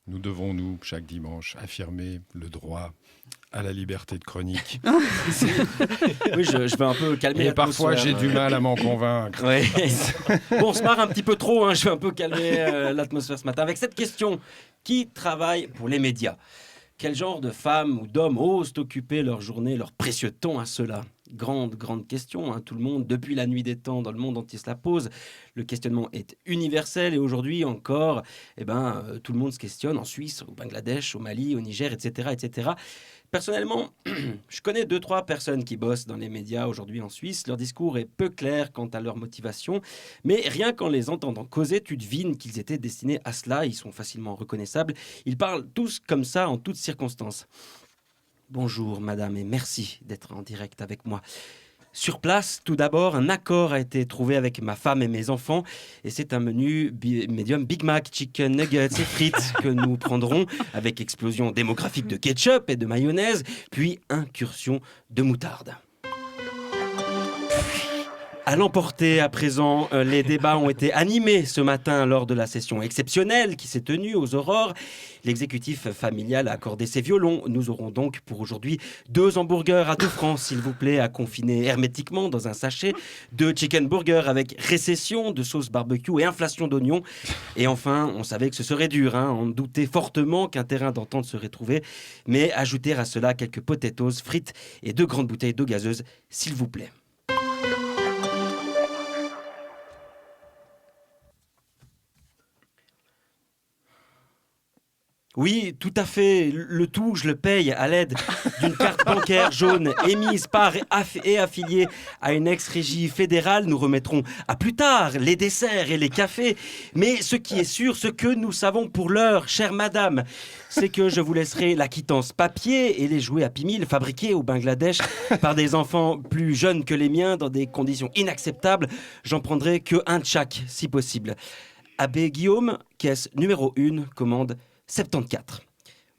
Nous devons, nous, chaque dimanche, affirmer le droit à la liberté de chronique. Oui, je vais un peu calmer Et parfois, l'atmosphère. j'ai du mal à m'en convaincre. Ouais. Bon, on se marre un petit peu trop, hein. Je vais un peu calmer l'atmosphère ce matin avec cette question. Qui travaille pour les médias ? Quel genre de femmes ou d'hommes osent occuper leur journée, leur précieux temps à cela ? Grande question, hein. Tout le monde, depuis la nuit des temps, dans le monde entier se la pose. Le questionnement est universel et aujourd'hui encore, tout le monde se questionne en Suisse, au Bangladesh, au Mali, au Niger, etc. etc. Personnellement, je connais 2-3 personnes qui bossent dans les médias aujourd'hui en Suisse. Leur discours est peu clair quant à leur motivation, mais rien qu'en les entendant causer, tu devines qu'ils étaient destinés à cela. Ils sont facilement reconnaissables. Ils parlent tous comme ça en toutes circonstances. Bonjour madame et merci d'être en direct avec moi. Sur place, tout d'abord, un accord a été trouvé avec ma femme et mes enfants et c'est un menu médium Big Mac, chicken nuggets et frites que nous prendrons avec explosion démographique de ketchup et de mayonnaise, puis incursion de moutarde. À l'emporter à présent, les débats ont été animés ce matin lors de la session exceptionnelle qui s'est tenue aux Aurores. L'exécutif familial a accordé ses violons. Nous aurons donc pour aujourd'hui 2 hamburgers à 2 francs, s'il vous plaît, à confiner hermétiquement dans un sachet, 2 chicken burgers avec récession de sauce barbecue et inflation d'oignons. Et enfin, on savait que ce serait dur, hein. On doutait fortement qu'un terrain d'entente serait trouvé. Mais ajouter à cela quelques potatoes, frites et 2 grandes bouteilles d'eau gazeuse, s'il vous plaît. Oui, tout à fait. Le tout, je le paye à l'aide d'une carte bancaire jaune émise par et affiliée à une ex-régie fédérale. Nous remettrons à plus tard les desserts et les cafés. Mais ce qui est sûr, ce que nous savons pour l'heure, chère madame, c'est que je vous laisserai la quittance papier et les jouets Happy Meal fabriqués au Bangladesh par des enfants plus jeunes que les miens dans des conditions inacceptables. J'en prendrai que un de chaque, si possible. Abbé Guillaume, caisse numéro 1, commande 74.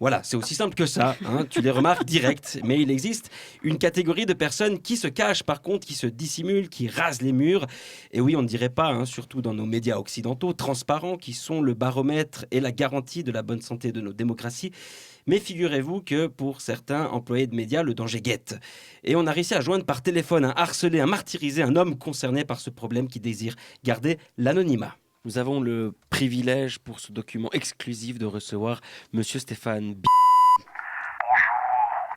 Voilà, c'est aussi simple que ça, hein, tu les remarques direct, mais il existe une catégorie de personnes qui se cachent par contre, qui se dissimulent, qui rasent les murs. Et oui, on ne dirait pas, hein, surtout dans nos médias occidentaux, transparents, qui sont le baromètre et la garantie de la bonne santé de nos démocraties. Mais figurez-vous que pour certains employés de médias, le danger guette. Et on a réussi à joindre par téléphone, à harceler, à martyriser un homme concerné par ce problème qui désire garder l'anonymat. Nous avons le privilège pour ce document exclusif de recevoir Monsieur Stéphane B. Bonjour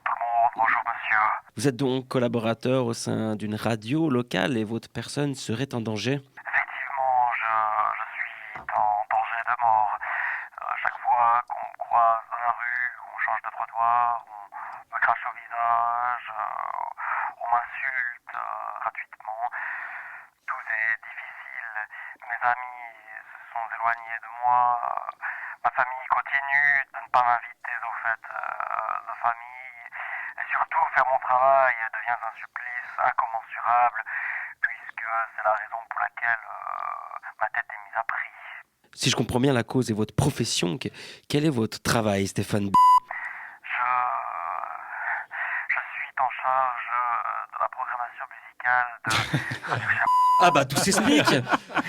tout le monde, bonjour monsieur. Vous êtes donc collaborateur au sein d'une radio locale et votre personne serait en danger. Effectivement, je suis en danger de mort. Chaque fois qu'on me croise dans la rue, on change de trottoir, on me crache au visage, on m'insulte gratuitement. Tout est difficile. Mes amis se sont éloignés de moi. Ma famille continue de ne pas m'inviter aux fêtes de famille. Et surtout, faire mon travail devient un supplice incommensurable, puisque c'est la raison pour laquelle ma tête est mise à prix. Si je comprends bien la cause et votre profession, quel est votre travail, Stéphane B? Je suis en charge de la programmation musicale de... Ah bah tout s'explique.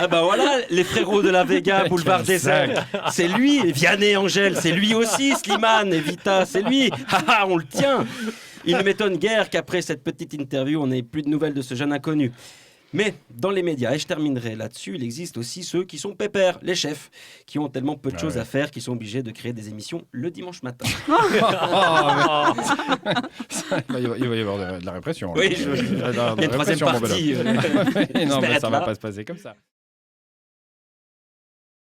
Ah bah voilà, les frérots de la Vega, boulevard désert. C'est lui, Vianney Angèle, c'est lui aussi, Slimane et Vita, c'est lui. Haha, on le tient. Il ne m'étonne guère qu'après cette petite interview, on n'ait plus de nouvelles de ce jeune inconnu. Mais dans les médias, et je terminerai là-dessus, il existe aussi ceux qui sont pépères, les chefs, qui ont tellement peu de choses à faire qu'ils sont obligés de créer des émissions le dimanche matin. Il va y avoir de la répression. Oui, là. il y a une troisième partie. Non, mais ça ne va pas se passer comme ça.